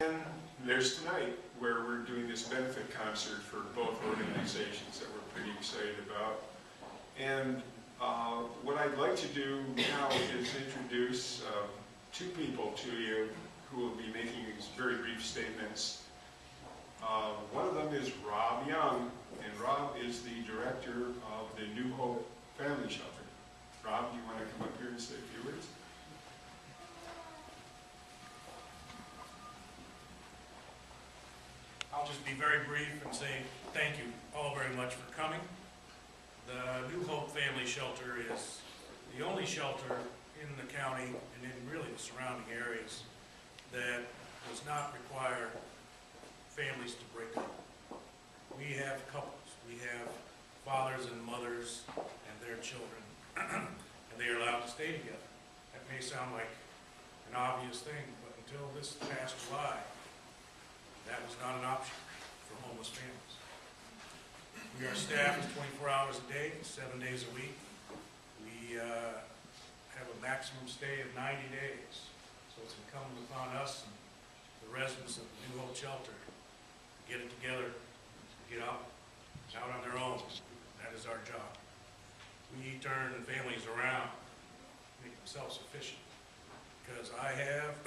And there's tonight, where we're doing this benefit concert for both organizations that we're pretty excited about. And what I'd like to do now is introduce two people to you who will be making these very brief statements. One of them is Rob Young, and Rob is the director of the New Hope Family Shelter. Rob, do you want to come up here and say a few words? I'll just be very brief and say thank you all very much for coming. The New Hope Family Shelter is the only shelter in the county and in really the surrounding areas that does not require families to break up. We have couples, we have fathers and mothers and their children, and they are allowed to stay together. That may sound like an obvious thing, but until this past July, that was not an option for homeless families. We are staffed 24 hours a day, 7 days a week. We have a maximum stay of 90 days. So it's incumbent upon us and the residents of the New Hope Shelter to get it together, to get out on their own. That is our job. We turn families around, make them self-sufficient. Because I have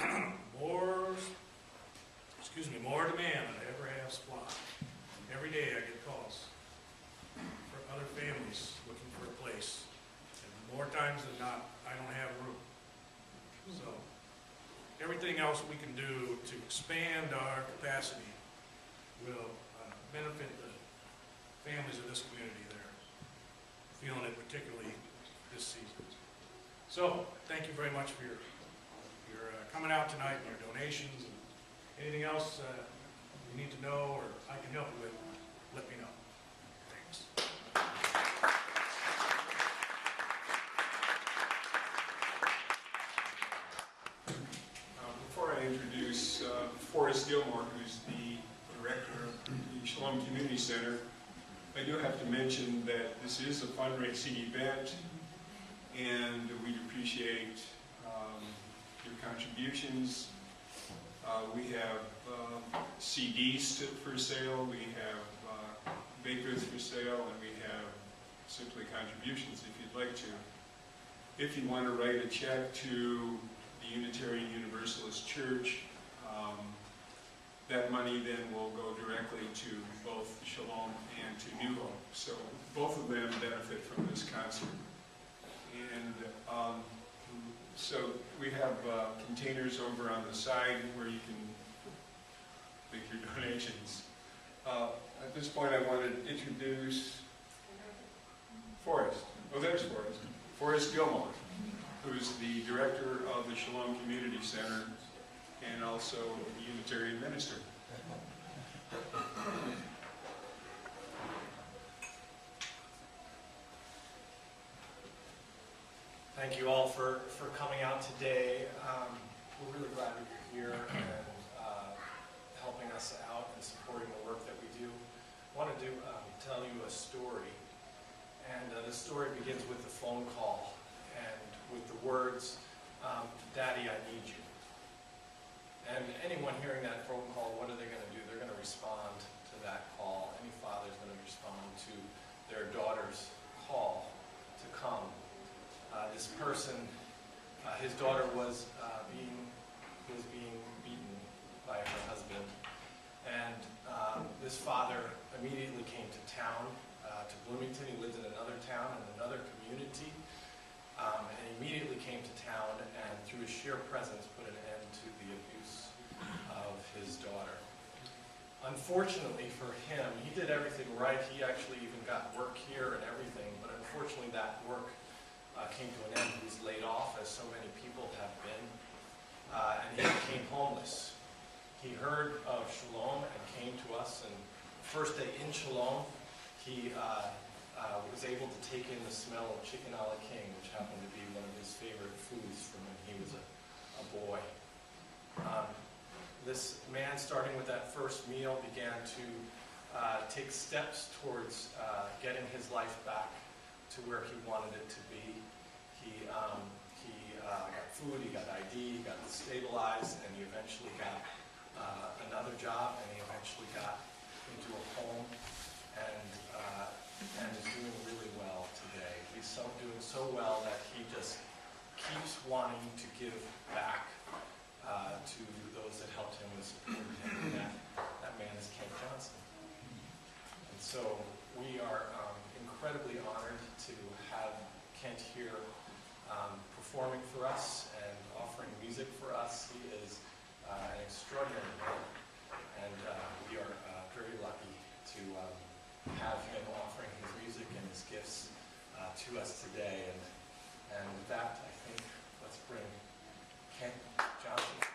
more demand than I ever have supply. Every day I get calls for other families looking for a place. And more times than not, I don't have room. So everything else we can do to expand our capacity will benefit the families of this community. They're feeling it particularly this season. So thank you very much for your coming out tonight and your donations. And anything else you need to know or I can help you with, let me know. Thanks. Before I introduce Forrest Gilmore, who's the director of the Shalom Community Center, I do have to mention that this is a fundraising event, and we'd appreciate your contributions. We have CDs for sale, we have baked goods for sale, and we have simply contributions if you'd like to. If you want to write a check to the Unitarian Universalist Church, that money then will go directly to both Shalom and to New Hope. So both of them benefit from this concert. And so we have containers over on the side where you can make your donations. At this point I want to introduce Forrest. Oh, there's Forrest. Forrest Gilmore, who's the director of the Shalom Community Center and also a Unitarian minister. Thank you all for coming out today. We're really glad that you're here and helping us out and supporting the work that we do. I want to tell you a story, and the story begins with a phone call and with the words, "Daddy, I need you." And anyone hearing that phone call, what are they going to do? They're going to respond to that call. Any father is going to respond to their daughter's call to come. This person, his daughter was being beaten by her husband, and this father immediately came to town, to Bloomington. He lived in another town in another community, and immediately came to town and through his sheer presence put an end to the abuse of his daughter. Unfortunately for him, he did everything right. He actually even got work here and everything, but unfortunately that work came to an end. He was laid off, as so many people have been, and he became homeless. He heard of Shalom and came to us, and the first day in Shalom, he was able to take in the smell of chicken a la king, which happened to be one of his favorite foods from when he was a boy. This man, starting with that first meal, began to take steps towards getting his life back to where he wanted it to be. He got food, he got ID, he got stabilized, and he eventually got another job, and he eventually got into a home and is doing really well today. He's doing so well that he just keeps wanting to give back to those that helped him and supported him. And that man is Kent Johnson. And so we are incredibly honored to have Kent here performing for us and offering music for us. He is an extraordinary man, and we are very lucky to have him offering his music and his gifts to us today. And with that, I think let's bring Kent Johnson.